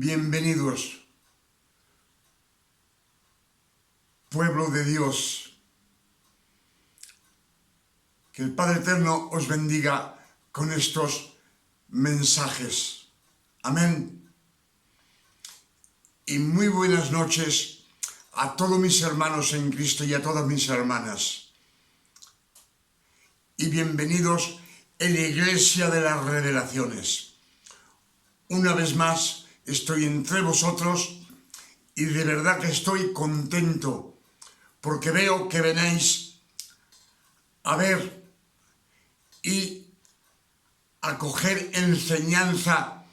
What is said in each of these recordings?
Bienvenidos, pueblo de Dios. Que el Padre Eterno os bendiga con estos mensajes. Amén. Y muy buenas noches a todos mis hermanos en Cristo y a todas mis hermanas. Y bienvenidos en la Iglesia de las Revelaciones. Una vez más estoy entre vosotros y de verdad que estoy contento porque veo que venís a ver y a coger enseñanza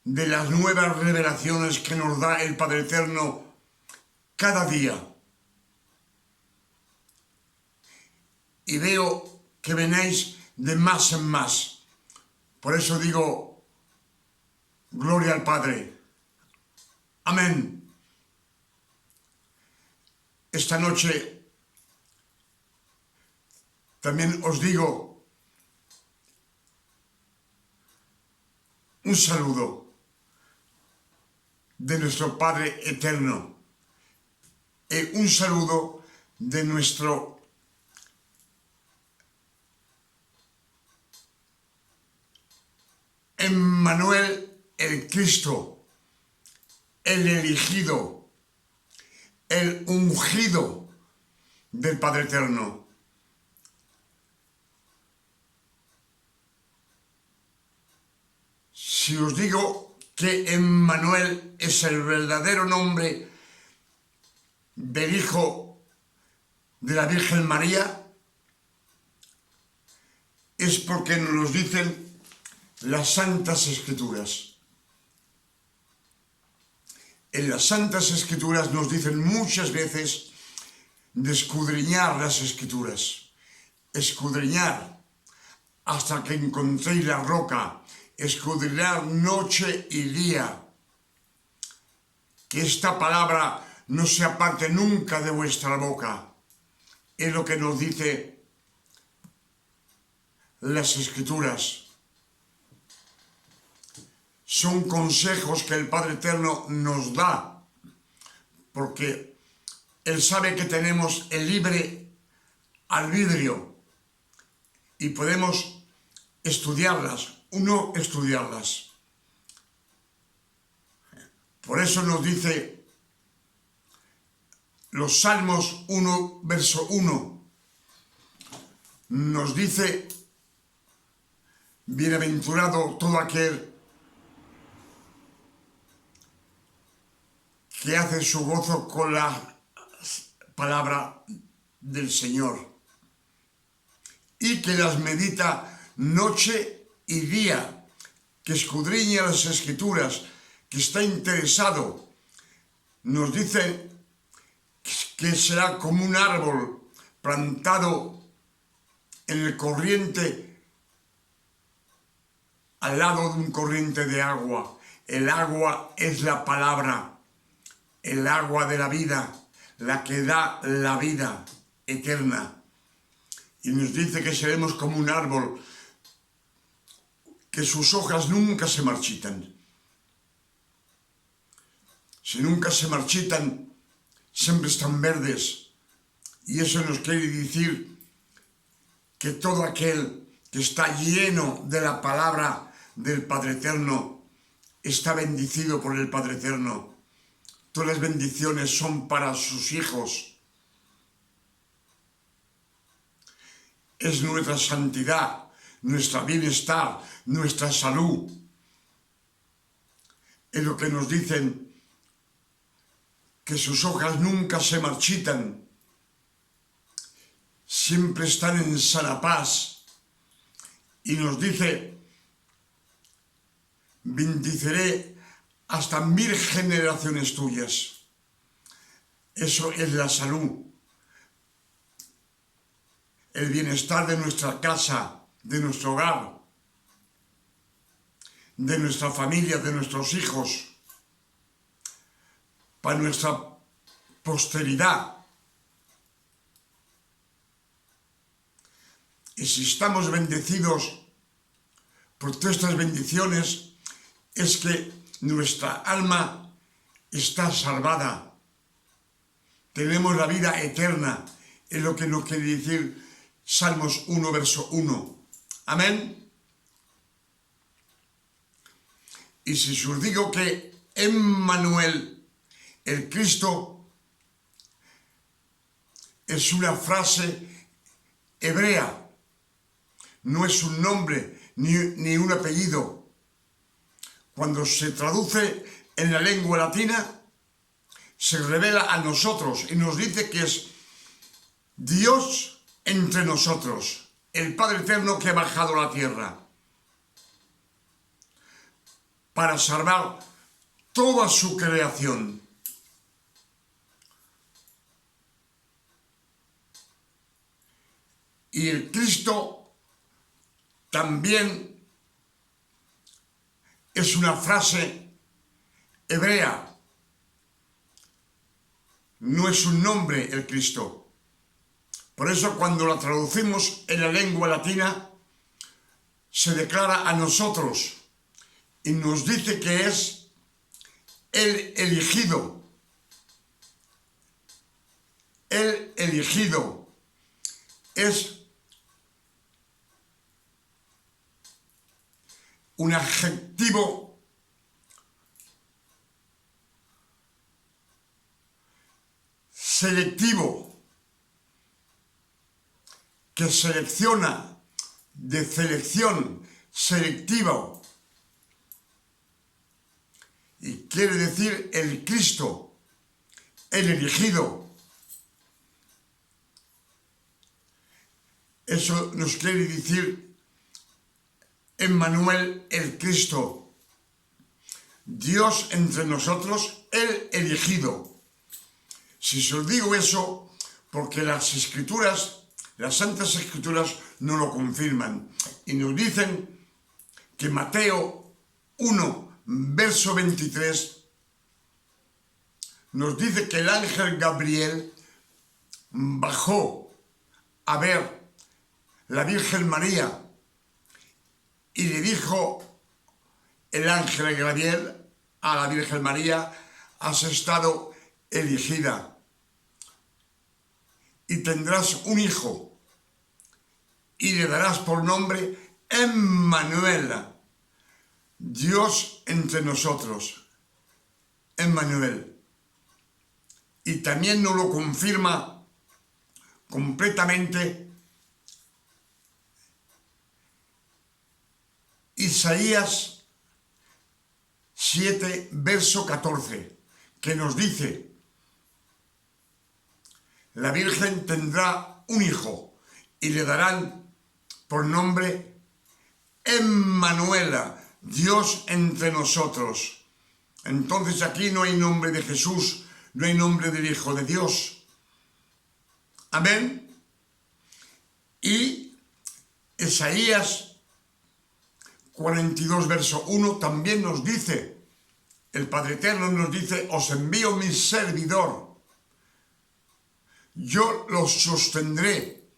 de las nuevas revelaciones que nos da el Padre Eterno cada día. Y veo que venís de más en más. Por eso digo, gloria al Padre. Amén. Esta noche también os digo un saludo de nuestro Padre Eterno. Un saludo de nuestro Emmanuel, el Cristo, el elegido, el ungido del Padre Eterno. Si os digo que Emmanuel es el verdadero nombre del Hijo de la Virgen María, es porque nos lo dicen las Santas Escrituras. En las Santas Escrituras nos dicen muchas veces de escudriñar las Escrituras, escudriñar hasta que encontréis la roca, escudriñar noche y día, que esta palabra no se aparte nunca de vuestra boca. Es lo que nos dice las Escrituras. Son consejos que el Padre Eterno nos da, porque Él sabe que tenemos el libre albedrío y podemos estudiarlas o no estudiarlas. Por eso nos dice los Salmos 1, verso 1, nos dice: bienaventurado todo aquel que hace su gozo con la palabra del Señor y que las medita noche y día, que escudriña las Escrituras, que está interesado. Nos dice que será como un árbol plantado en el corriente, al lado de un corriente de agua. El agua es la palabra. El agua de la vida, la que da la vida eterna. Y nos dice que seremos como un árbol, que sus hojas nunca se marchitan. Si nunca se marchitan, siempre están verdes. Y eso nos quiere decir que todo aquel que está lleno de la palabra del Padre Eterno está bendecido por el Padre Eterno. Todas las bendiciones son para sus hijos. Es nuestra santidad, nuestro bienestar, nuestra salud. Es lo que nos dicen, que sus hojas nunca se marchitan. Siempre están en sana paz. Y nos dice: bendiciré hasta 1000 generaciones tuyas. Eso es la salud, el bienestar de nuestra casa, de nuestro hogar, de nuestra familia, de nuestros hijos, para nuestra posteridad. Y si estamos bendecidos por todas estas bendiciones, es que nuestra alma está salvada. Tenemos la vida eterna, es lo que nos quiere decir Salmos 1, verso 1. Amén. Y si os digo que Emmanuel, el Cristo, es una frase hebrea, no es un nombre ni un apellido. Cuando se traduce en la lengua latina, se revela a nosotros y nos dice que es Dios entre nosotros, el Padre Eterno que ha bajado a la tierra para salvar toda su creación. Y el Cristo también es una frase hebrea. No es un nombre el Cristo. Por eso cuando la traducimos en la lengua latina, se declara a nosotros y nos dice que es el elegido. El elegido es un adjetivo selectivo que selecciona, de selección selectiva, y quiere decir el Cristo, el elegido. Eso nos quiere decir Emmanuel, el Cristo, Dios entre nosotros, el elegido. Si os digo eso, porque las Escrituras, las Santas Escrituras no lo confirman y nos dicen que Mateo 1, verso 23, nos dice que el ángel Gabriel bajó a ver la Virgen María y le dijo el ángel Gabriel a la Virgen María: has estado elegida y tendrás un hijo y le darás por nombre Emmanuel, Dios entre nosotros. Emmanuel. Y también nos lo confirma completamente Isaías 7, verso 14, que nos dice: la Virgen tendrá un hijo y le darán por nombre Emmanuel, Dios entre nosotros. Entonces aquí no hay nombre de Jesús, no hay nombre del Hijo de Dios. Amén. Y Isaías 42, verso 1 también nos dice, el Padre Eterno nos dice: os envío mi servidor, yo los sostendré,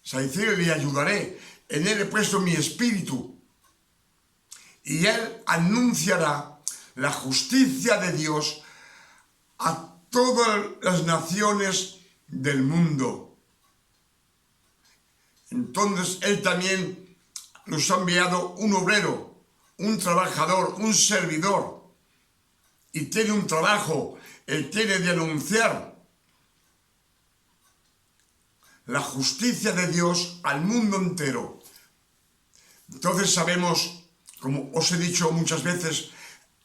es decir, le ayudaré, en él he puesto mi espíritu, y él anunciará la justicia de Dios a todas las naciones del mundo. Entonces él también nos ha enviado un obrero, un trabajador, un servidor, y tiene un trabajo, él tiene de anunciar la justicia de Dios al mundo entero. Entonces sabemos, como os he dicho muchas veces,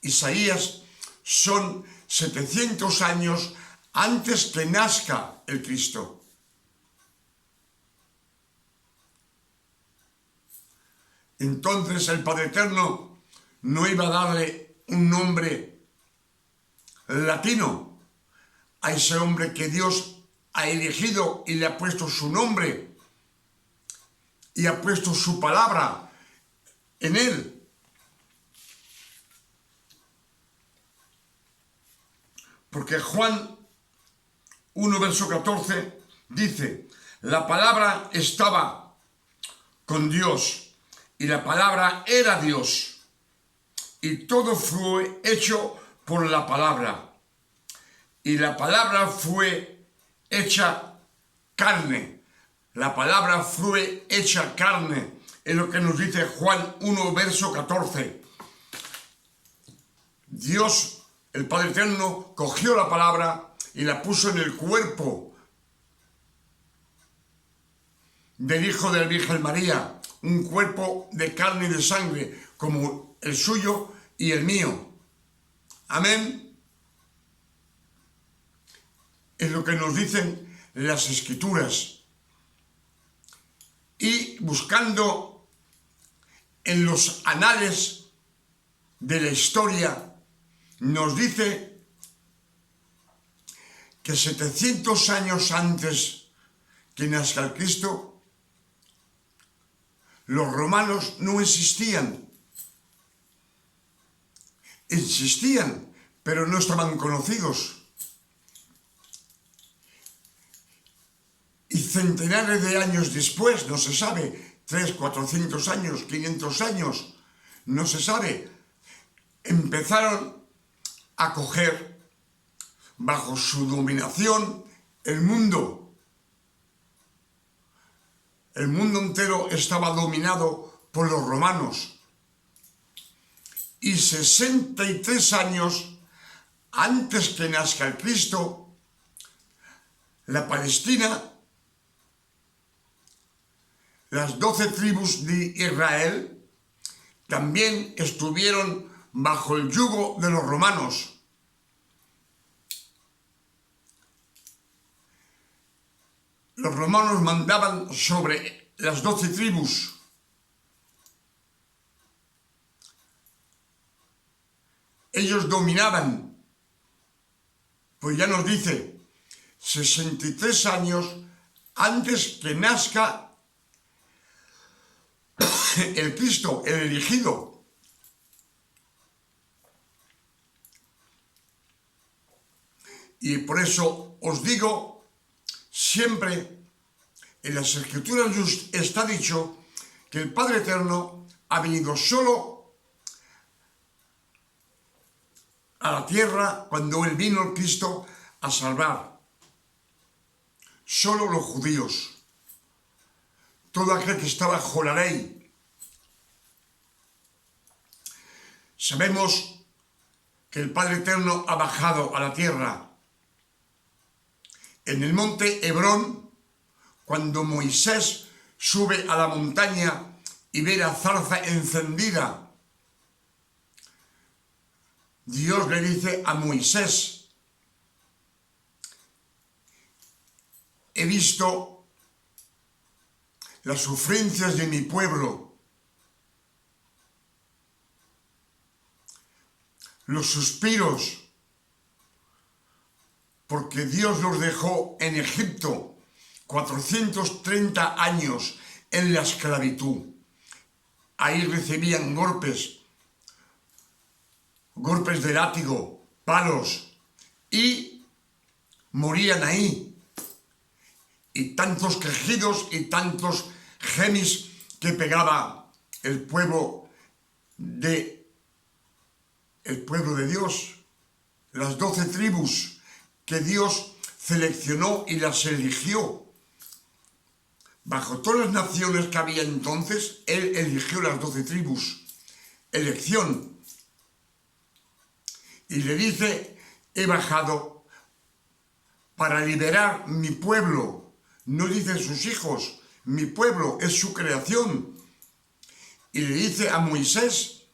Isaías son 700 años antes que nazca el Cristo. Entonces el Padre Eterno no iba a darle un nombre latino a ese hombre que Dios ha elegido y le ha puesto su nombre y ha puesto su palabra en él. Porque Juan 1, verso 14 dice: la palabra estaba con Dios y la palabra era Dios, y todo fue hecho por la palabra. Y la palabra fue hecha carne. La palabra fue hecha carne. Es lo que nos dice Juan 1, verso 14. Dios, el Padre Eterno, cogió la palabra y la puso en el cuerpo del Hijo de la Virgen María, un cuerpo de carne y de sangre, como el suyo y el mío. Amén. Es lo que nos dicen las Escrituras. Y buscando en los anales de la historia, nos dice que 700 años antes que nazca el Cristo, los romanos no existían. Existían, pero no estaban conocidos. Y centenares de años después, no se sabe, 300, 400 años, 500 años, no se sabe, empezaron a coger bajo su dominación el mundo. El mundo entero estaba dominado por los romanos. Y 63 años antes que nazca el Cristo, la Palestina, las 12 tribus de Israel, también estuvieron bajo el yugo de los romanos. Los romanos mandaban sobre las 12 tribus. Ellos dominaban. Pues ya nos dice, 63 años antes que nazca el Cristo, el elegido. Y por eso os digo, siempre en las Escrituras está dicho que el Padre Eterno ha venido solo a la tierra cuando Él vino el Cristo a salvar. Solo los judíos, todo aquel que está bajo la ley. Sabemos que el Padre Eterno ha bajado a la tierra. En el monte Hebrón, cuando Moisés sube a la montaña y ve la zarza encendida, Dios le dice a Moisés: he visto las sufrencias de mi pueblo, los suspiros, porque Dios los dejó en Egipto 430 años en la esclavitud. Ahí recibían golpes de látigo, palos, y morían ahí. Y tantos quejidos y tantos gemis que pegaba el pueblo de Dios, las 12 tribus que Dios seleccionó y las eligió. Bajo todas las naciones que había entonces, Él eligió las 12 tribus. Elección. Y le dice: he bajado para liberar mi pueblo. No dice sus hijos, mi pueblo es su creación. Y le dice a Moisés: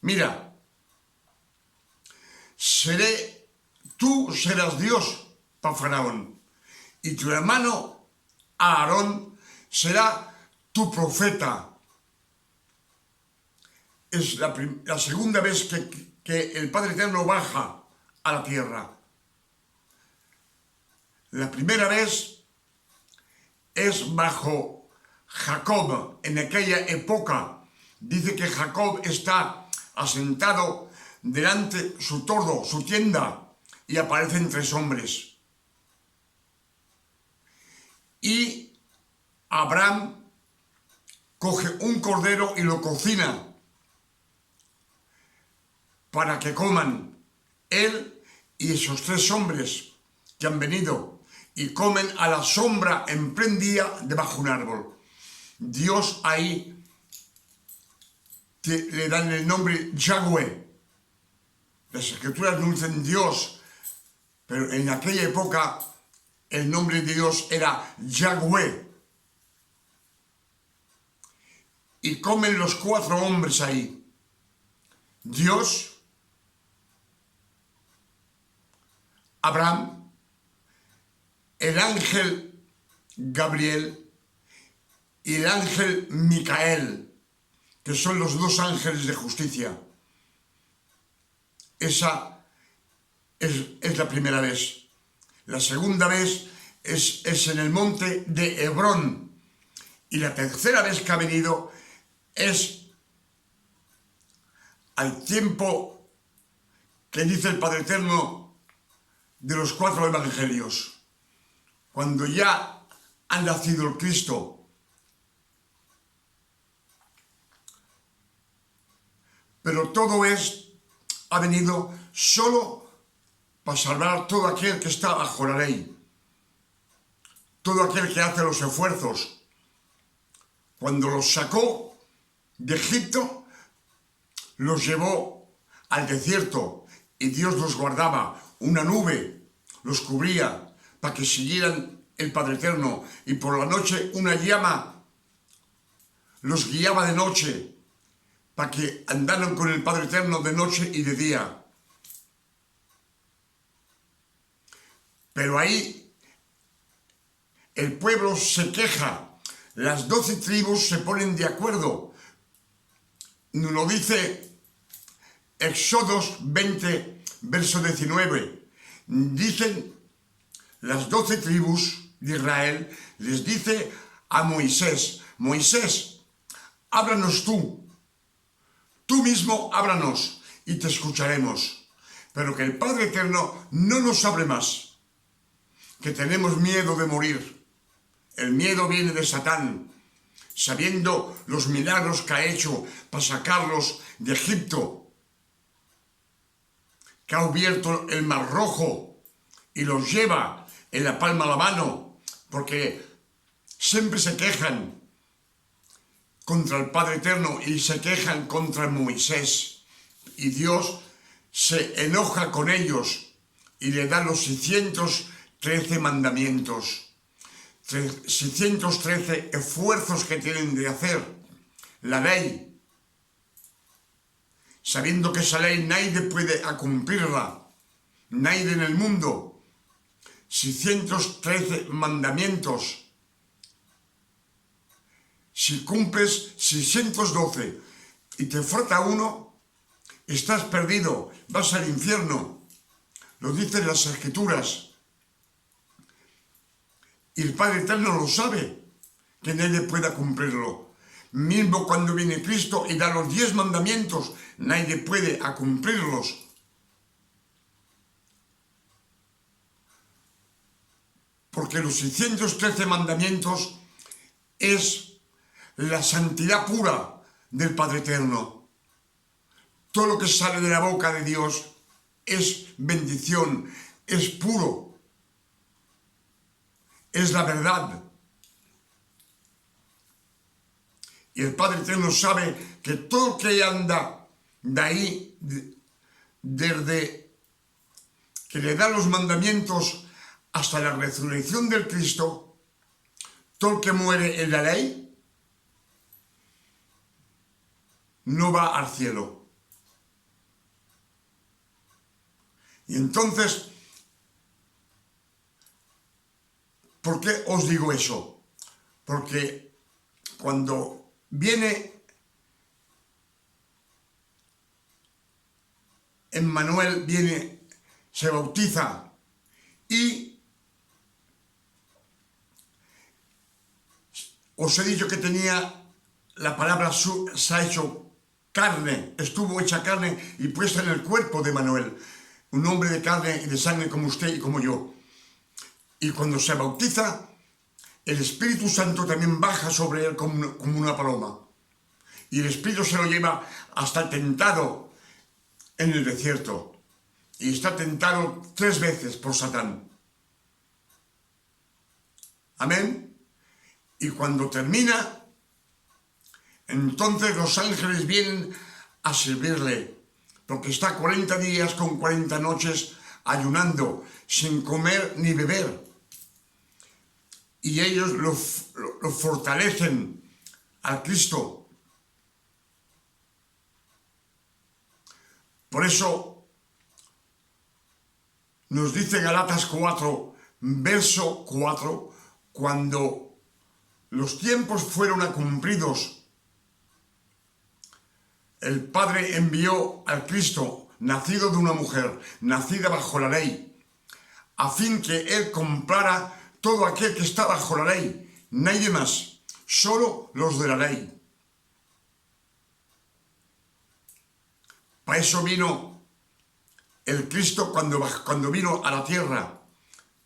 mira, tú serás Dios para Faraón, y tu hermano Aarón será tu profeta. Es la segunda vez que el Padre Eterno baja a la tierra. La primera vez es bajo Jacob. En aquella época dice que Jacob está asentado delante su tordo, su tienda, y aparecen 3 hombres. Y Abraham coge un cordero y lo cocina. para que coman él y esos 3 hombres que han venido, y comen a la sombra en pleno día debajo de un árbol. Dios ahí le dan el nombre Yahweh. Las escrituras no dicen Dios, pero en aquella época el nombre de Dios era Yahweh. Y comen los 4 hombres ahí. Dios, Abraham, el ángel Gabriel y el ángel Micael, que son los 2 ángeles de justicia. Esa es la primera vez. La segunda vez es en el monte de Hebrón. Y la tercera vez que ha venido es al tiempo que dice el Padre Eterno de los 4 evangelios. Cuando ya ha nacido el Cristo. Pero todo ha venido solo para salvar a todo aquel que está bajo la ley. Todo aquel que hace los esfuerzos. Cuando los sacó de Egipto, los llevó al desierto y Dios los guardaba. Una nube los cubría para que siguieran el Padre Eterno, y por la noche una llama los guiaba de noche para que andaran con el Padre Eterno de noche y de día. Pero ahí el pueblo se queja, las 12 tribus se ponen de acuerdo. Nos lo dice Éxodos 20, verso 19. Dicen las 12 tribus de Israel, les dice a Moisés: Moisés, háblanos tú mismo háblanos y te escucharemos. Pero que el Padre Eterno no nos hable más, que tenemos miedo de morir. El miedo viene de Satán, sabiendo los milagros que ha hecho para sacarlos de Egipto, que ha abierto el Mar Rojo y los lleva en la palma de la mano, porque siempre se quejan contra el Padre Eterno y se quejan contra Moisés. Y Dios se enoja con ellos y le da los 613 mandamientos. 613 esfuerzos que tienen de hacer la ley, sabiendo que esa ley nadie puede cumplirla, nadie en el mundo. 613 mandamientos. Si cumples 612 y te falta uno, estás perdido, vas al infierno. Lo dicen las escrituras. Y el Padre Eterno lo sabe, que nadie pueda cumplirlo. Mismo cuando viene Cristo y da los 10 mandamientos, nadie puede cumplirlos. Porque los 613 mandamientos es la santidad pura del Padre Eterno. Todo lo que sale de la boca de Dios es bendición, es puro, es la verdad. Y el Padre Eterno sabe que todo lo que anda de ahí, desde que le da los mandamientos hasta la resurrección del Cristo, todo el que muere en la ley no va al cielo. Y entonces, ¿por qué os digo eso? Porque cuando viene Emmanuel, se bautiza y os he dicho que tenía la palabra se ha hecho carne, estuvo hecha carne y puesta en el cuerpo de Emmanuel, un hombre de carne y de sangre como usted y como yo. Y cuando se bautiza, el Espíritu Santo también baja sobre él como una paloma. Y el Espíritu se lo lleva hasta el tentado en el desierto y está tentado 3 veces por Satán. Amén. Y cuando termina, entonces los ángeles vienen a servirle, porque está 40 días con 40 noches ayunando, sin comer ni beber. Y ellos lo fortalecen al Cristo. Por eso nos dice Galatas 4, verso 4, cuando los tiempos fueron cumplidos, el Padre envió al Cristo, nacido de una mujer, nacida bajo la ley, a fin que Él comprara todo aquel que está bajo la ley, nadie más, solo los de la ley. Para eso vino el Cristo cuando vino a la tierra,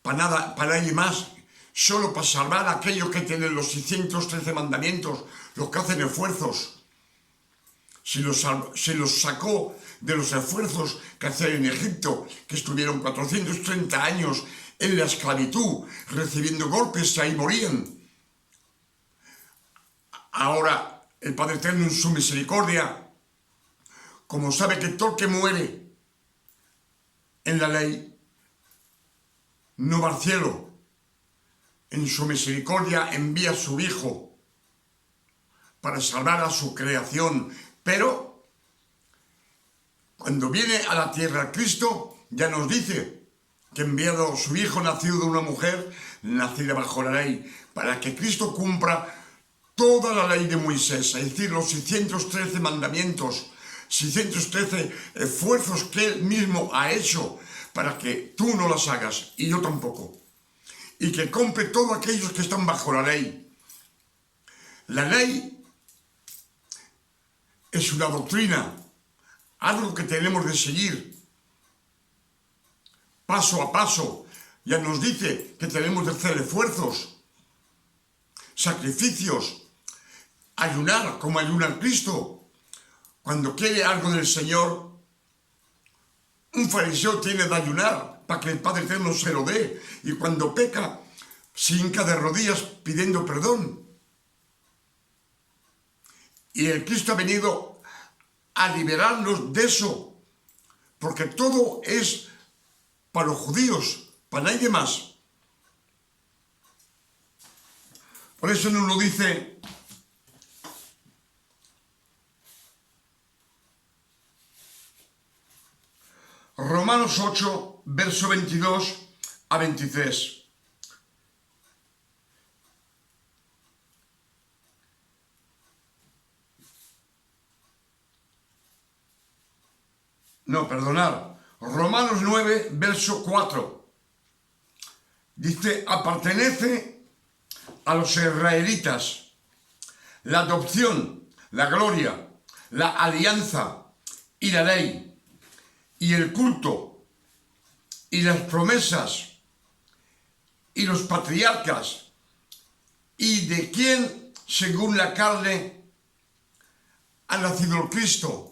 para nadie más, solo para salvar a aquellos que tienen los 613 mandamientos, los que hacen esfuerzos. Se los sacó de los esfuerzos que hacían en Egipto, que estuvieron 430 años en la esclavitud, recibiendo golpes y ahí morían. Ahora el Padre Eterno en su misericordia, como sabe que todo el que muere en la ley no va al cielo, en su misericordia envía a su Hijo para salvar a su creación. Pero cuando viene a la tierra Cristo, ya nos dice que ha enviado a su Hijo nacido de una mujer, nacida bajo la ley, para que Cristo cumpla toda la ley de Moisés, es decir, los 613 mandamientos, 613 esfuerzos que Él mismo ha hecho para que tú no las hagas y yo tampoco. Y que cumple todos aquellos que están bajo la ley. La ley es una doctrina, algo que tenemos de seguir paso a paso. Ya nos dice que tenemos de hacer esfuerzos, sacrificios, ayunar como ayuna Cristo. Cuando quiere algo del Señor, un fariseo tiene de ayunar para que el Padre Eterno se lo dé. Y cuando peca, se hinca de rodillas pidiendo perdón. Y el Cristo ha venido a liberarnos de eso, porque todo es para los judíos, para nadie más. Por eso nos lo dice Romanos 8, verso 22 a 23. No, perdonad. Romanos 9, verso 4. Dice, apartenece a los israelitas la adopción, la gloria, la alianza y la ley, y el culto, y las promesas, y los patriarcas, y de quien, según la carne, ha nacido el Cristo.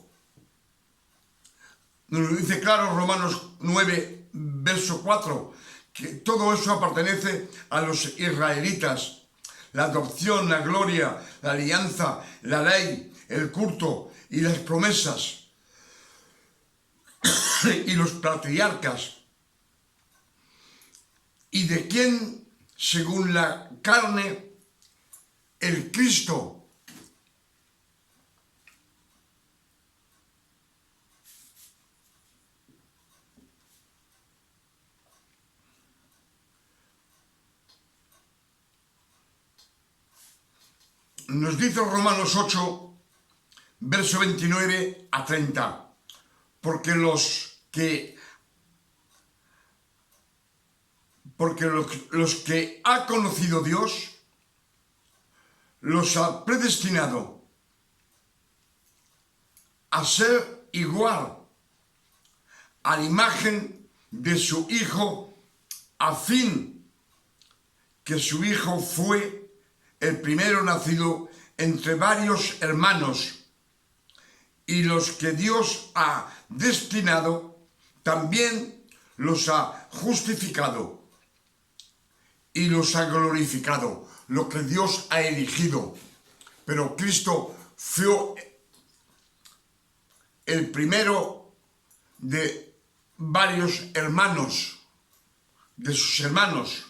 Nos lo dice claro Romanos 9, verso 4, que todo eso apartenece a los israelitas. La adopción, la gloria, la alianza, la ley, el culto y las promesas y los patriarcas. ¿Y de quién, según la carne, el Cristo? Nos dice Romanos 8, verso 29 a 30, porque los que ha conocido Dios, los ha predestinado a ser igual a la imagen de su Hijo, a fin que su Hijo fue el primero nacido entre varios hermanos, y los que Dios ha destinado, también los ha justificado y los ha glorificado, lo que Dios ha elegido. Pero Cristo fue el primero de varios hermanos, de sus hermanos.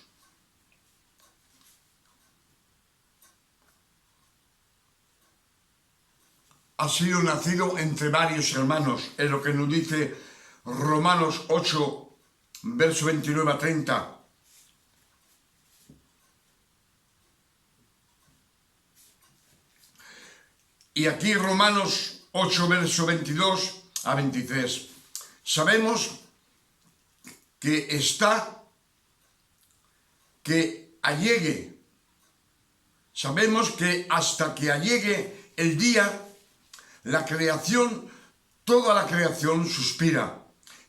Ha sido nacido entre varios hermanos, es lo que nos dice Romanos 8, verso 29 a 30. Y aquí Romanos 8, verso 22 a 23. Sabemos que allegue. Sabemos que hasta que allegue el día, la creación, toda la creación suspira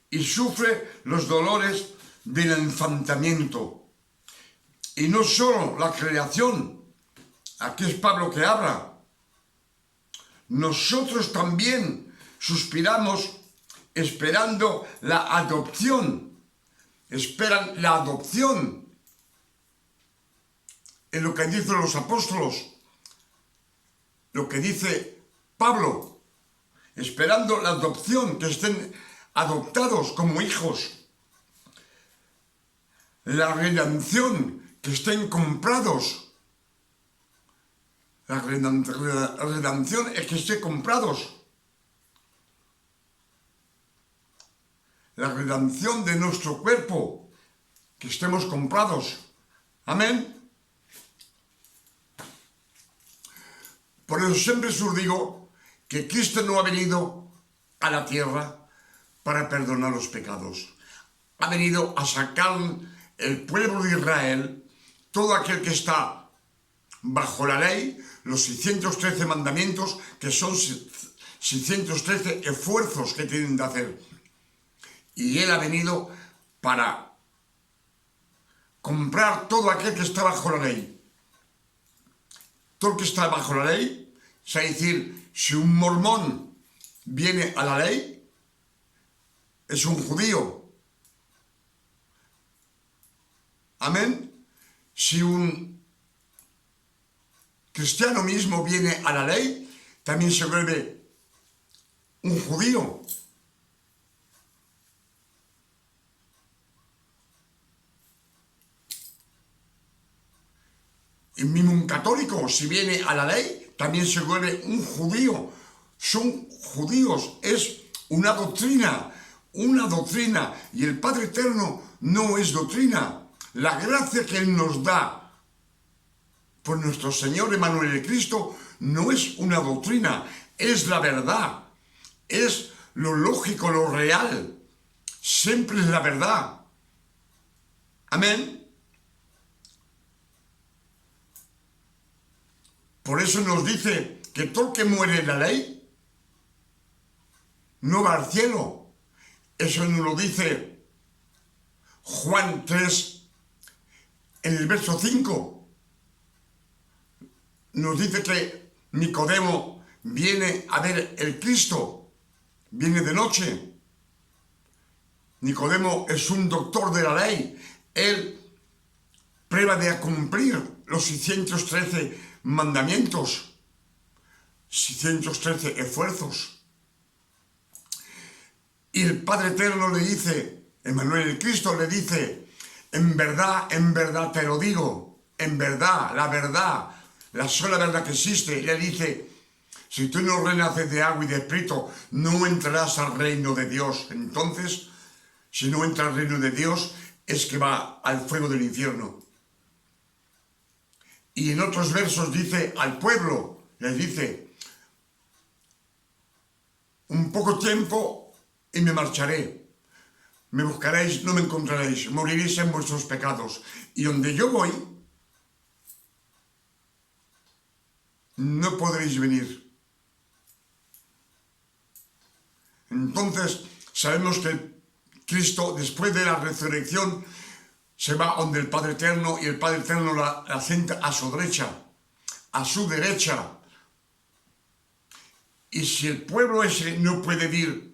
y sufre los dolores del enfantamiento. Y no solo la creación, aquí es Pablo que habla, nosotros también suspiramos esperando la adopción. Esperan la adopción. Es lo que dicen los apóstolos, lo que dice Pablo, esperando la adopción, que estén adoptados como hijos. La redención, que estén comprados. La redención es que estén comprados. La redención de nuestro cuerpo, que estemos comprados. Amén. Por eso siempre os digo que Cristo no ha venido a la tierra para perdonar los pecados. Ha venido a sacar el pueblo de Israel, todo aquel que está bajo la ley, los 613 mandamientos, que son 613 esfuerzos que tienen de hacer. Y Él ha venido para comprar todo aquel que está bajo la ley. Todo el que está bajo la ley, es decir, si un mormón viene a la ley, es un judío. Amén. Si un cristiano mismo viene a la ley, también se vuelve un judío. Y mismo un católico, si viene a la ley, también se vuelve un judío. Son judíos, es una doctrina, y el Padre Eterno no es doctrina. La gracia que Él nos da por nuestro Señor Emmanuel el Cristo no es una doctrina, es la verdad, es lo lógico, lo real, siempre es la verdad. Amén. Por eso nos dice que todo el que muere en la ley no va al cielo. Eso nos lo dice Juan 3, en el verso 5. Nos dice que Nicodemo viene a ver el Cristo, viene de noche. Nicodemo es un doctor de la ley. Él prueba de cumplir los 613 mandamientos, 613 esfuerzos. Y el Padre Eterno le dice, Emmanuel el Cristo le dice, en verdad te lo digo, en verdad, la sola verdad que existe. Le dice, si tú no renaces de agua y de espíritu, no entrarás al reino de Dios. Entonces, si no entra al reino de Dios, es que va al fuego del infierno. Y en otros versos dice al pueblo, les dice, un poco tiempo y me marcharé. Me buscaréis, no me encontraréis, moriréis en vuestros pecados. Y donde yo voy, no podréis venir. Entonces, sabemos que Cristo, después de la resurrección, se va donde el Padre Eterno, y el Padre Eterno la sienta a su derecha. Y si el pueblo ese no puede ir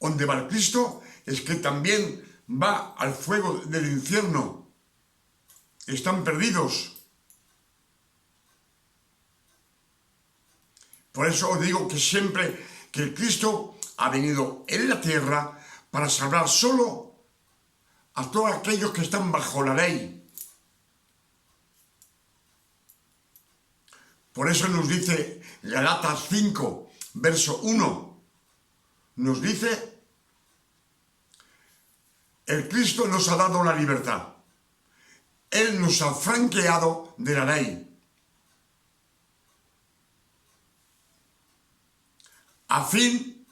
Donde va el Cristo es que también va al fuego del infierno. Están perdidos. Por eso os digo que siempre que el Cristo ha venido en la tierra para salvar solo a todos aquellos que están bajo la ley. Por eso nos dice Galatas 5, verso 1, nos dice, el Cristo nos ha dado la libertad. Él nos ha franqueado de la ley. A fin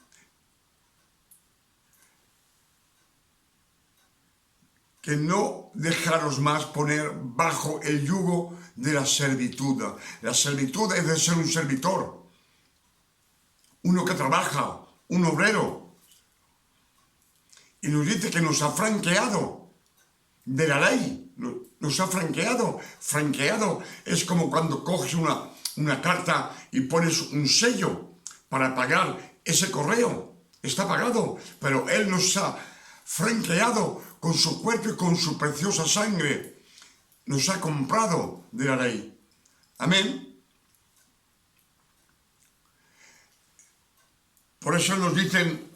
que no dejaros más poner bajo el yugo de la servitud. La servitud es de ser un servidor, uno que trabaja, un obrero. Y nos dice que nos ha franqueado de la ley, nos ha franqueado. Franqueado es como cuando coges una carta y pones un sello para pagar ese correo. Está pagado, pero Él nos ha franqueado con su cuerpo y con su preciosa sangre. Nos ha comprado de la ley. Amén. Por eso nos dicen,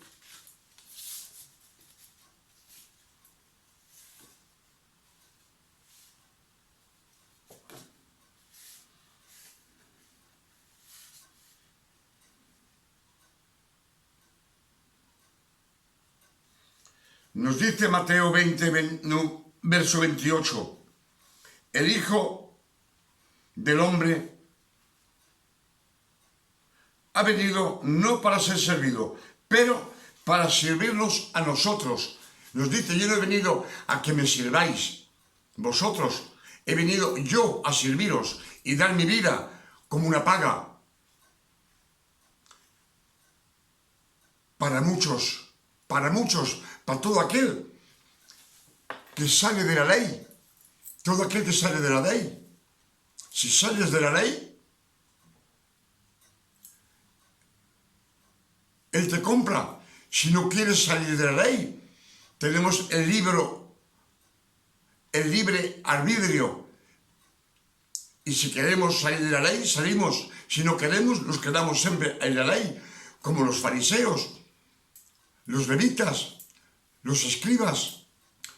nos dice Mateo 20, verso 28, el Hijo del Hombre ha venido no para ser servido, pero para servirnos a nosotros. Nos dice, yo no he venido a que me sirváis vosotros, he venido yo a serviros y dar mi vida como una paga para muchos, para todo aquel que sale de la ley, todo aquel que sale de la ley. Si sales de la ley, Él te compra. Si no quieres salir de la ley, tenemos el libre arbitrio. Y si queremos salir de la ley, salimos. Si no queremos, nos quedamos siempre en la ley, como los fariseos, los levitas, los escribas,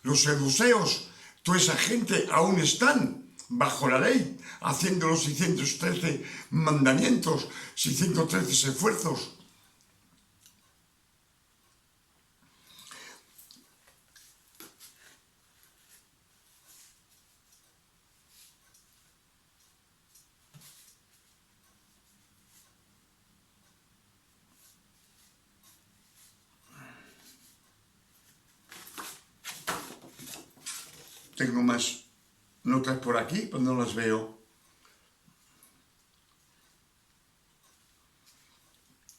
los saduceos. Toda esa gente aún están bajo la ley, haciendo los 613 mandamientos, 613 esfuerzos. Tengo más notas por aquí, pero no las veo.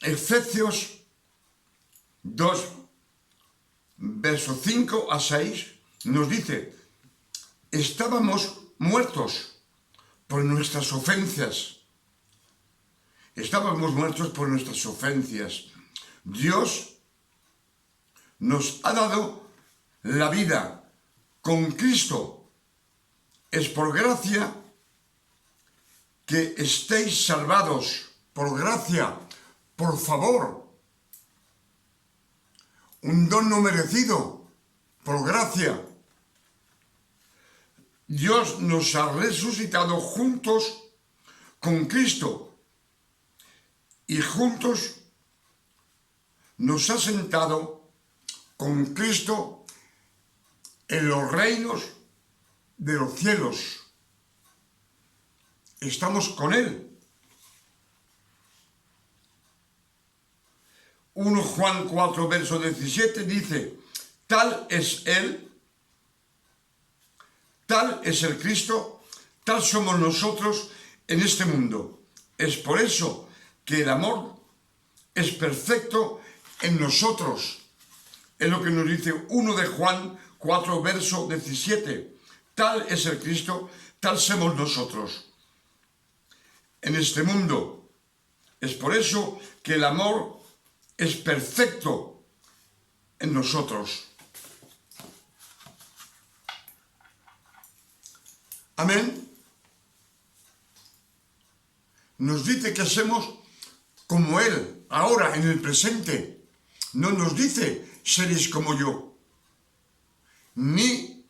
Efesios 2, verso 5 a 6, nos dice, estábamos muertos por nuestras ofensas. Estábamos muertos por nuestras ofensas. Dios nos ha dado la vida con Cristo. Es por gracia que estéis salvados, por gracia, por favor. Un don no merecido, por gracia. Dios nos ha resucitado juntos con Cristo y juntos nos ha sentado con Cristo en los reinos de los cielos. Estamos con Él. 1 Juan 4, verso 17 dice, tal es Él, tal es el Cristo, tal somos nosotros en este mundo. Es por eso que el amor es perfecto en nosotros. Es lo que nos dice 1 de Juan 4, verso 17. Tal es el Cristo, tal somos nosotros en este mundo. Es por eso que el amor es perfecto en nosotros. Amén. Nos dice que seamos como Él, ahora, en el presente. No nos dice, seréis como yo. Ni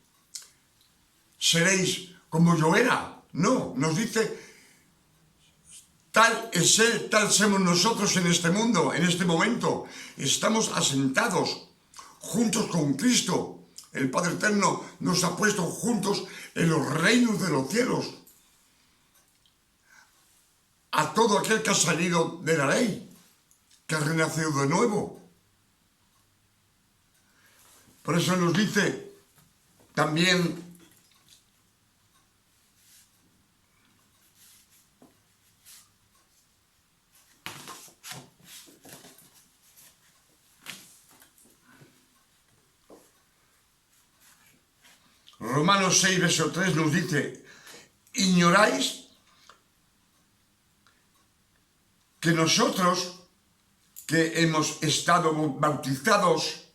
seréis como yo era. No, nos dice, tal es Él, tal somos nosotros en este mundo, en este momento. Estamos asentados juntos con Cristo. El Padre Eterno nos ha puesto juntos en los reinos de los cielos. A todo aquel que ha salido de la ley, que ha renacido de nuevo. Por eso nos dice también Romanos 6, verso 3 nos dice, ignoráis que nosotros que hemos estado bautizados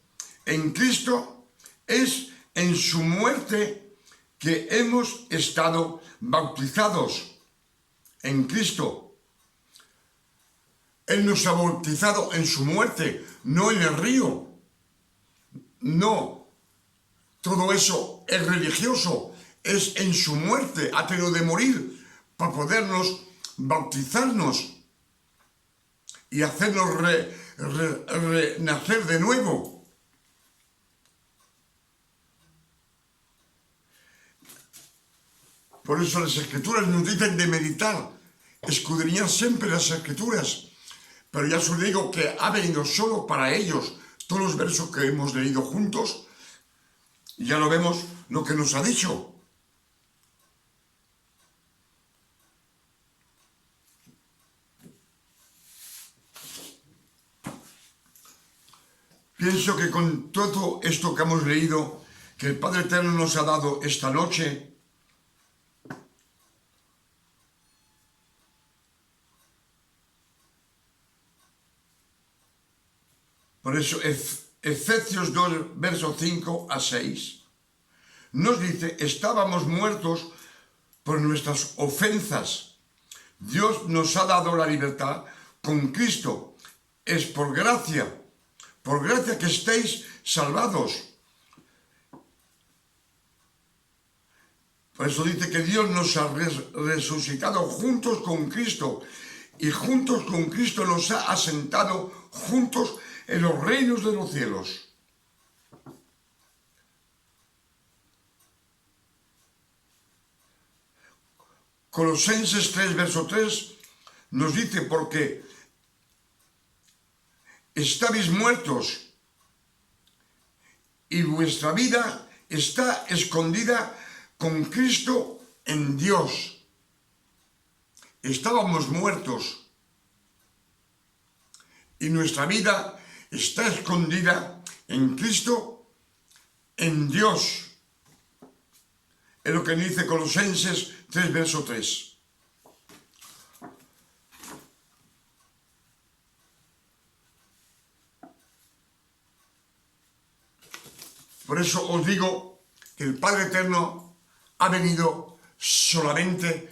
en Cristo, es en su muerte que hemos estado bautizados en Cristo. Él nos ha bautizado en su muerte, no en el río. No. Todo eso es religioso, es en su muerte, ha tenido de morir para podernos bautizarnos y hacernos renacer de nuevo. Por eso las Escrituras nos dicen de meditar, escudriñar siempre las Escrituras. Pero ya os digo que ha venido solo para ellos. Todos los versos que hemos leído juntos, ya lo vemos lo que nos ha dicho. Pienso que con todo esto que hemos leído, que el Padre Eterno nos ha dado esta noche, por eso Efesios 2, versos 5 a 6, nos dice, estábamos muertos por nuestras ofensas. Dios nos ha dado la libertad con Cristo. Es por gracia que estéis salvados. Por eso dice que Dios nos ha resucitado juntos con Cristo y juntos con Cristo nos ha asentado juntos en los reinos de los cielos. Colosenses 3, verso 3 nos dice, porque estáis muertos y vuestra vida está escondida con Cristo en Dios. Estábamos muertos y nuestra vida está escondida en Cristo, en Dios. Es lo que dice Colosenses 3, verso 3. Por eso os digo que el Padre Eterno ha venido solamente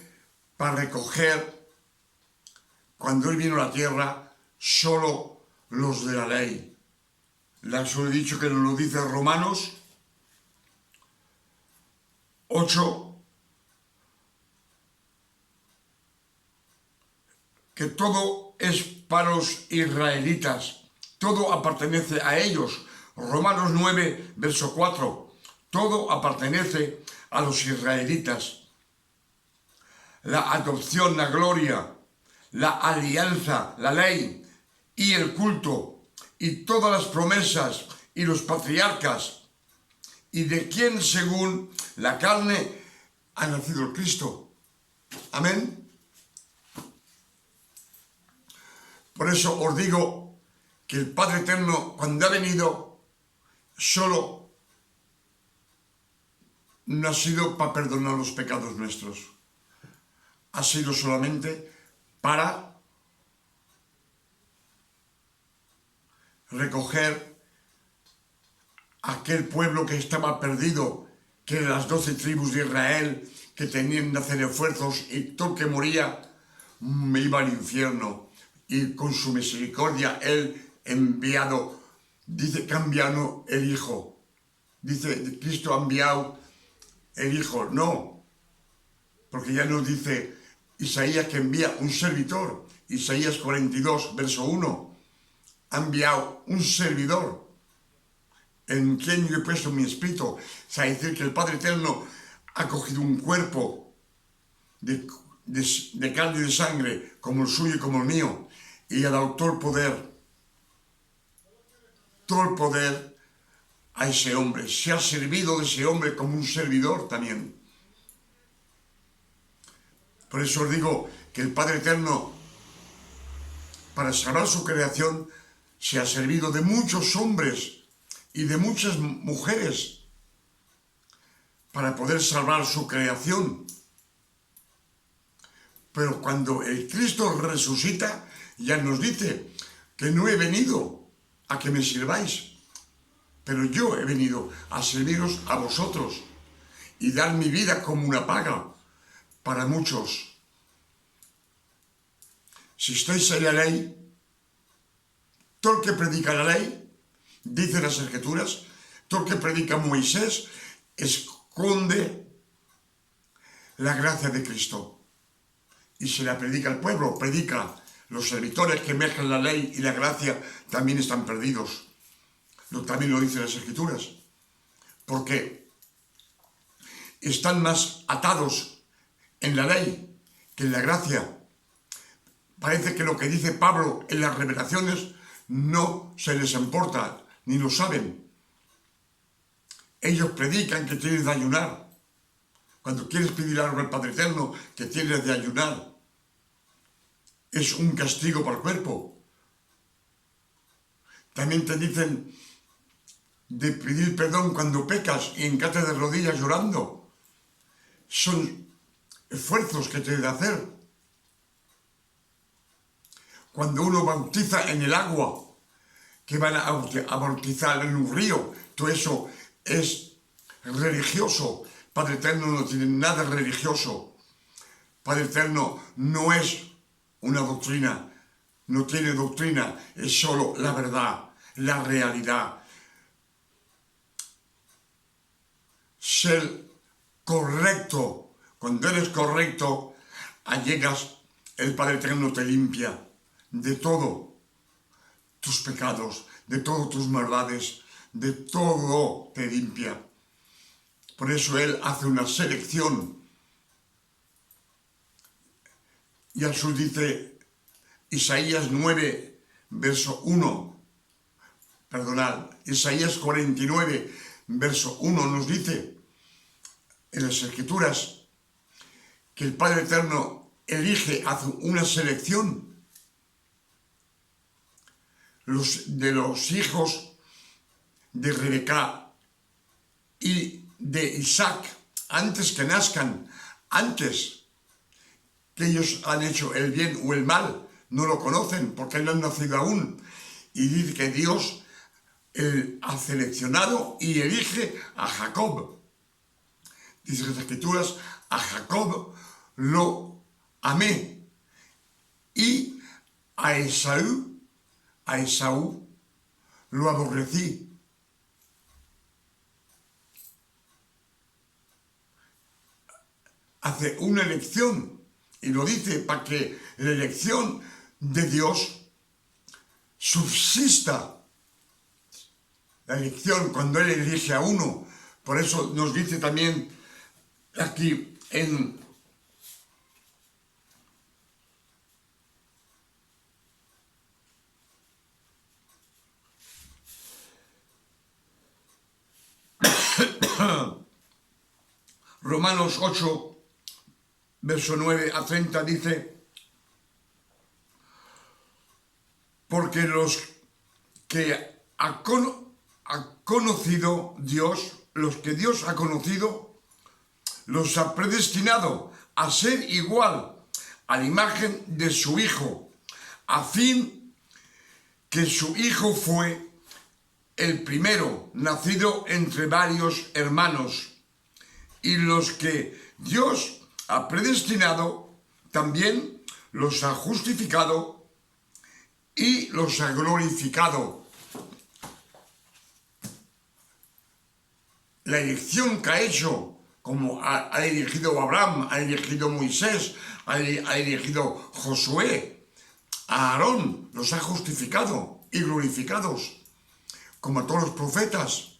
para recoger, cuando Él vino a la tierra, solo los de la ley. Les he dicho que nos lo dice Romanos 8, que todo es para los israelitas, todo apartenece a ellos. Romanos 9, verso 4, todo apartenece a los israelitas. La adopción, la gloria, la alianza, la ley y el culto y todas las promesas y los patriarcas, y de quien según la carne ha nacido el Cristo. Amén. Por eso os digo que el Padre Eterno, cuando ha venido, solo no ha sido para perdonar los pecados nuestros. Ha sido solamente para recoger aquel pueblo que estaba perdido, que eran las 12 tribus de Israel, que tenían que hacer esfuerzos y todo el que moría me iba al infierno. Y con su misericordia Él enviado, dice que ha enviado el Hijo. Dice, Cristo ha enviado el Hijo. No, porque ya nos dice Isaías que envía un servidor. Isaías 42, verso 1. Ha enviado un servidor en quien yo he puesto mi espíritu. O sea, decir que el Padre Eterno ha cogido un cuerpo de carne y de sangre, como el suyo y como el mío, y ha dado todo el poder a ese hombre. Se ha servido de ese hombre como un servidor también. Por eso os digo que el Padre Eterno, para salvar su creación, se ha servido de muchos hombres y de muchas mujeres para poder salvar su creación. Pero cuando el Cristo resucita, ya nos dice que no he venido a que me sirváis, pero yo he venido a serviros a vosotros y dar mi vida como una paga para muchos. Si estáis en la ley, todo el que predica la ley, dice las Escrituras, todo el que predica Moisés, esconde la gracia de Cristo. Y se la predica al pueblo, predica. Los servidores que mezclan la ley y la gracia también están perdidos. También lo dicen las Escrituras. Porque están más atados en la ley que en la gracia. Parece que lo que dice Pablo en las revelaciones no se les importa, ni lo saben. Ellos predican que tienes de ayunar. Cuando quieres pedir algo al Padre Eterno, que tienes de ayunar. Es un castigo para el cuerpo. También te dicen de pedir perdón cuando pecas y encate de rodillas llorando. Son esfuerzos que tienes de hacer. Cuando uno bautiza en el agua, que van a bautizar en un río, todo eso es religioso. Padre Eterno no tiene nada religioso. Padre Eterno no es una doctrina, no tiene doctrina, es solo la verdad, la realidad. Ser correcto. Cuando eres correcto, llegas, el Padre Eterno te limpia de todo tus pecados, de todas tus maldades, de todo te limpia. Por eso Él hace una selección. Y al sur dice Isaías 9, verso 1. Perdonad, Isaías 49, verso 1 nos dice en las Escrituras que el Padre Eterno elige, hace una selección de los hijos de Rebeca y de Isaac, antes que nazcan, antes que ellos han hecho el bien o el mal, no lo conocen porque no han nacido aún. Y dice que Dios ha seleccionado y elige a Jacob. Dice las Escrituras, a Jacob lo amé y a Esaú lo aborrecí. Hace una elección y lo dice para que la elección de Dios subsista. La elección cuando Él elige a uno. Por eso nos dice también aquí en Romanos 8, verso 9 a 30 dice: porque los que ha conocido Dios, los que Dios ha conocido, los ha predestinado a ser igual a la imagen de su Hijo, a fin que su Hijo fue el primero nacido entre varios hermanos, y los que Dios ha predestinado, también los ha justificado y los ha glorificado. La elección que ha hecho, como ha elegido Abraham, ha elegido Moisés, ha elegido Josué, a Aarón, los ha justificado y glorificados, como a todos los profetas.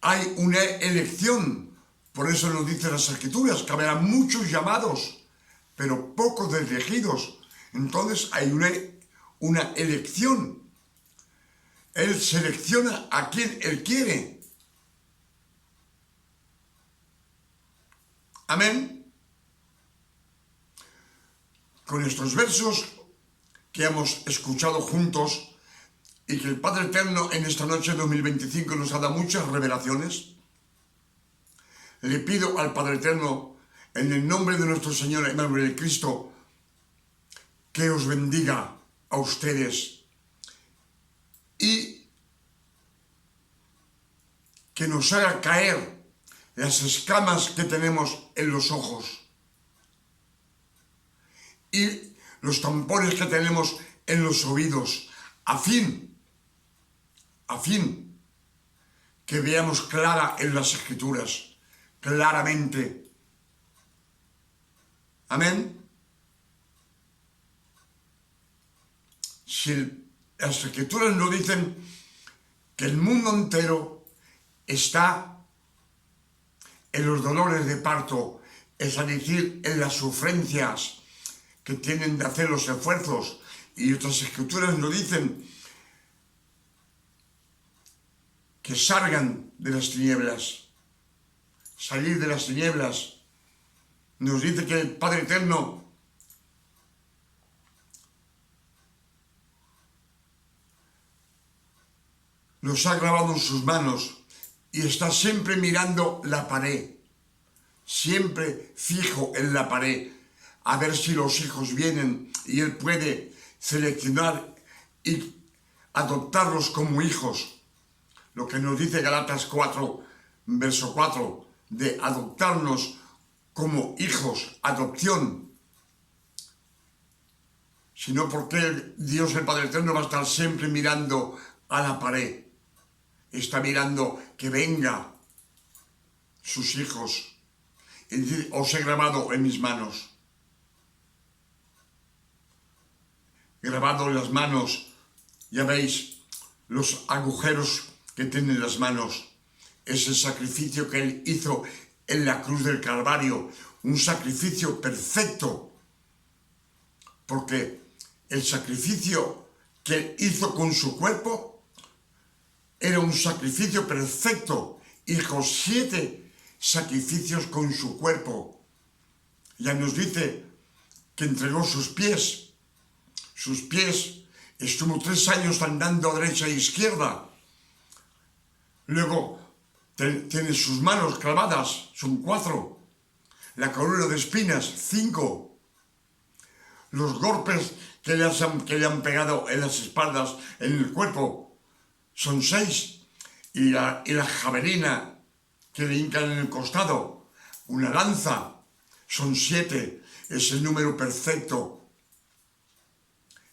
Hay una elección, por eso nos dicen las Escrituras, que habrá muchos llamados, pero pocos elegidos. Entonces hay una elección. Él selecciona a quien Él quiere. Amén. Con estos versos que hemos escuchado juntos y que el Padre Eterno en esta noche de 2025 nos ha dado muchas revelaciones, le pido al Padre Eterno, en el nombre de nuestro Señor Emmanuel Cristo, que os bendiga a ustedes y que nos haga caer las escamas que tenemos en los ojos y los tampones que tenemos en los oídos, a fin que veamos clara en las Escrituras, claramente. Amén. Si las Escrituras nos dicen que el mundo entero está en los dolores de parto, es decir, en las sufrencias que tienen de hacer los esfuerzos, y otras Escrituras nos dicen que salgan de las tinieblas, salir de las tinieblas. Nos dice que el Padre Eterno nos ha grabado en sus manos y está siempre mirando la pared, siempre fijo en la pared, a ver si los hijos vienen y Él puede seleccionar y adoptarlos como hijos. Lo que nos dice Galatas 4, verso 4, de adoptarnos como hijos, adopción. Sino porque Dios el Padre Eterno va a estar siempre mirando a la pared. Está mirando que venga sus hijos. Y dice, os he grabado en mis manos. Grabado en las manos, ya veis los agujeros que tienen las manos. Es el sacrificio que Él hizo en la cruz del Calvario, un sacrificio perfecto, porque el sacrificio que Él hizo con su cuerpo era un sacrificio perfecto. Hizo 7 sacrificios con su cuerpo. Ya nos dice que entregó sus pies. Sus pies, estuvo 3 años andando a derecha e izquierda. Luego tiene sus manos clavadas, son 4. La corona de espinas, 5. Los golpes que le han pegado en las espaldas, en el cuerpo, son 6. Y la javelina que le hincan en el costado, una lanza, son 7. Es el número perfecto.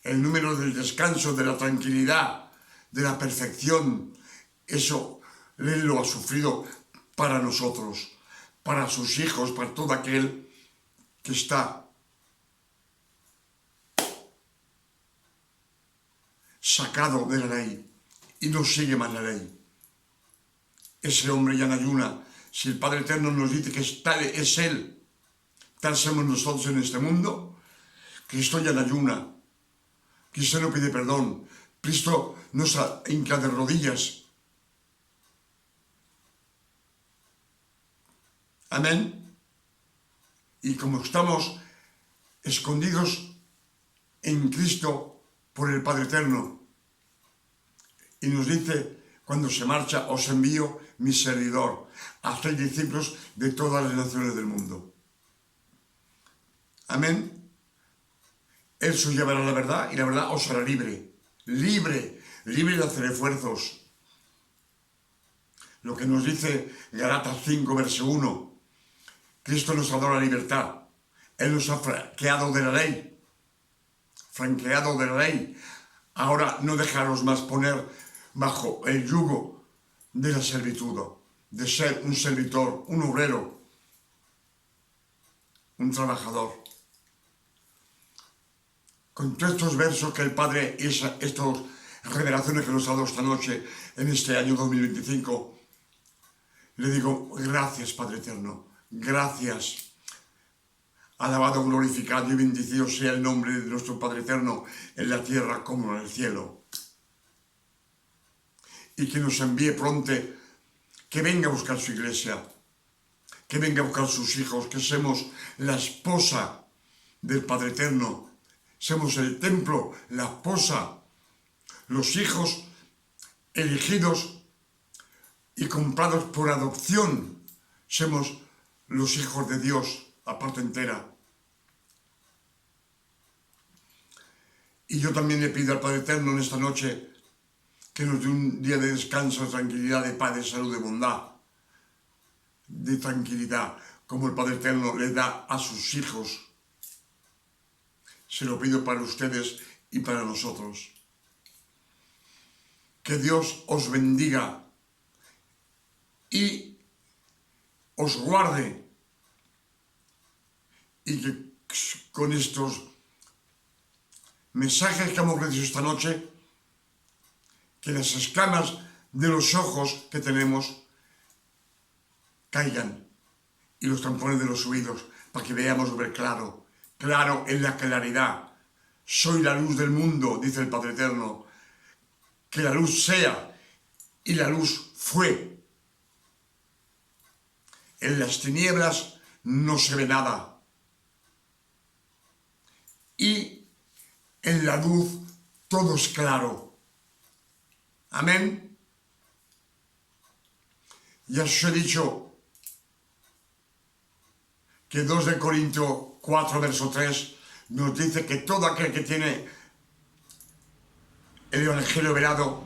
El número del descanso, de la tranquilidad, de la perfección. Eso Él lo ha sufrido para nosotros, para sus hijos, para todo aquel que está sacado de la ley y no sigue más la ley. Ese hombre ya no ayuna. Si el Padre Eterno nos dice que tal es Él, tal somos nosotros en este mundo, Cristo ya no ayuna. Cristo no pide perdón. Cristo no se hinca de rodillas. Amén. Y como estamos escondidos en Cristo por el Padre Eterno, y nos dice, cuando se marcha, os envío mi servidor, haced discípulos de todas las naciones del mundo. Amén. Él os llevará la verdad y la verdad os hará libre. Libre, libre de hacer esfuerzos. Lo que nos dice Gálatas 5, verso 1. Cristo nos ha dado la libertad. Él nos ha franqueado de la ley. Franqueado de la ley. Ahora no dejaros más poner bajo el yugo de la servitud, de ser un servidor, un obrero, un trabajador. Con todos estos versos que el Padre y estas revelaciones que nos ha dado esta noche en este año 2025, le digo, gracias Padre Eterno, gracias. Alabado, glorificado y bendecido sea el nombre de nuestro Padre Eterno en la tierra como en el cielo. Y que nos envíe pronto, que venga a buscar su iglesia, que venga a buscar sus hijos, que seamos la esposa del Padre Eterno, seamos el templo, la esposa, los hijos elegidos y comprados por adopción, seamos los hijos de Dios, la parte entera. Y yo también le pido al Padre Eterno en esta noche que nos dé un día de descanso, de tranquilidad, de paz, de salud, de bondad, de tranquilidad, como el Padre Eterno le da a sus hijos. Se lo pido para ustedes y para nosotros. Que Dios os bendiga y os guarde, y que con estos mensajes que hemos recibido esta noche, que las escamas de los ojos que tenemos caigan y los tampones de los oídos para que veamos ver claro, claro en la claridad. Soy la luz del mundo, dice el Padre Eterno. Que la luz sea, y la luz fue. En las tinieblas no se ve nada. Y en la luz todo es claro. Amén. Ya os he dicho que 2 de Corintios 4, verso 3, nos dice que todo aquel que tiene el Evangelio velado,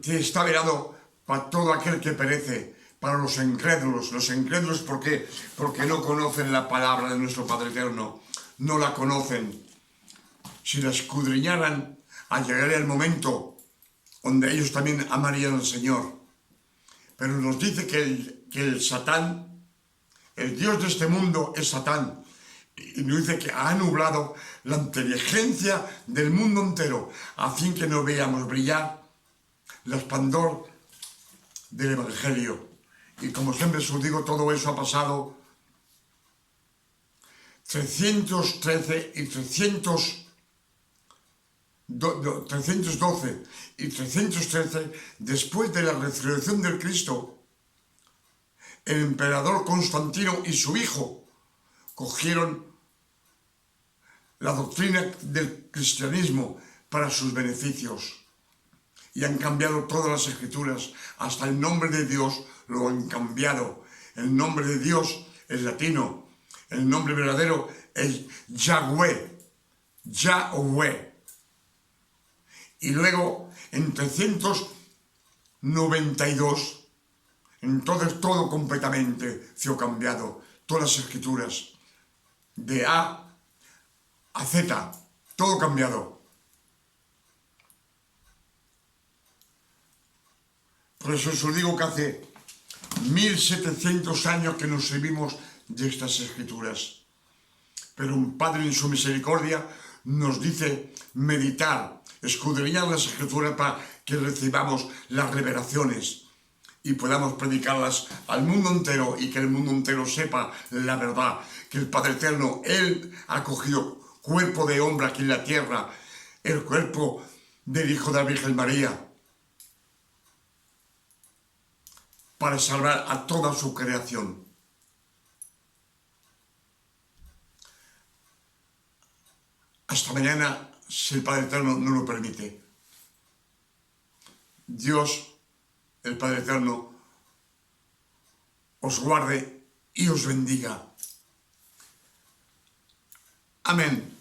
está velado para todo aquel que perece, para los incrédulos. Los incrédulos, ¿por qué? Porque no conocen la palabra de nuestro Padre Eterno, no la conocen. Si la escudriñaran, llegaría el momento donde ellos también amarían al Señor. Pero nos dice que el Satán, el Dios de este mundo es Satán, y nos dice que ha nublado la inteligencia del mundo entero, a fin que no veamos brillar el esplendor del Evangelio. Y como siempre os digo, todo eso ha pasado 313 y 312 y 313 después de la resurrección del Cristo. El emperador Constantino y su hijo cogieron la doctrina del cristianismo para sus beneficios y han cambiado todas las escrituras, hasta el nombre de Dios lo han cambiado. El nombre de Dios es latino, el nombre verdadero es Yahweh, Yahweh. Y luego en 392, entonces todo completamente fue cambiado, todas las escrituras, de A a Z, todo cambiado. Por eso os digo que hace 1700 años que nos servimos de estas escrituras. Pero un Padre en su misericordia nos dice meditar, escudriñar las escrituras para que recibamos las revelaciones y podamos predicarlas al mundo entero, y que el mundo entero sepa la verdad, que el Padre Eterno, Él ha cogido cuerpo de hombre aquí en la tierra, el cuerpo del Hijo de la Virgen María, para salvar a toda su creación. Hasta mañana, si el Padre Eterno no lo permite. Dios, el Padre Eterno, os guarde y os bendiga. Amén.